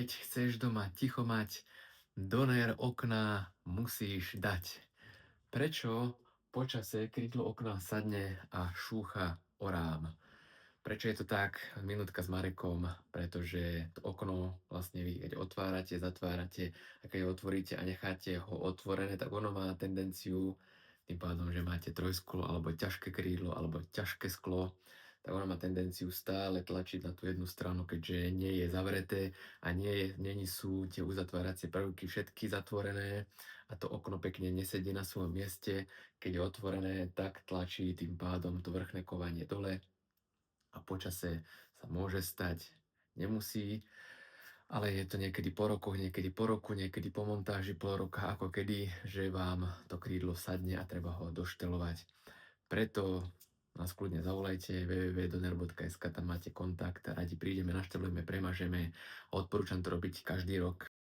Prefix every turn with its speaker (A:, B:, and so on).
A: Keď chceš doma ticho mať, donér okna musíš dať. Prečo počase krídlo okna sadne a šúcha orám? Prečo je to tak? Minútka s Marekom, pretože to okno vlastne vy keď otvárate, zatvárate a keď ho otvoríte a necháte ho otvorené, tak ono má tendenciu tým pádom, že máte trojsklo alebo ťažké krídlo alebo ťažké sklo, tak ono má tendenciu stále tlačiť na tú jednu stranu, keďže nie je zavreté a není sú tie uzatváracie prvky všetky zatvorené a to okno pekne nesedí na svojom mieste. Keď je otvorené, tak tlačí tým pádom to vrchné kovanie dole a počase sa môže stať, nemusí, ale je to niekedy po rokoch, niekedy po roku, niekedy po montáži pol roka, ako kedy, že vám to krídlo sadne a treba ho doštelovať. Preto nás kľudne zavolajte www.doner.sk, tam máte kontakt, radi prídeme, naštelujeme, premažeme. Odporúčam to robiť každý rok,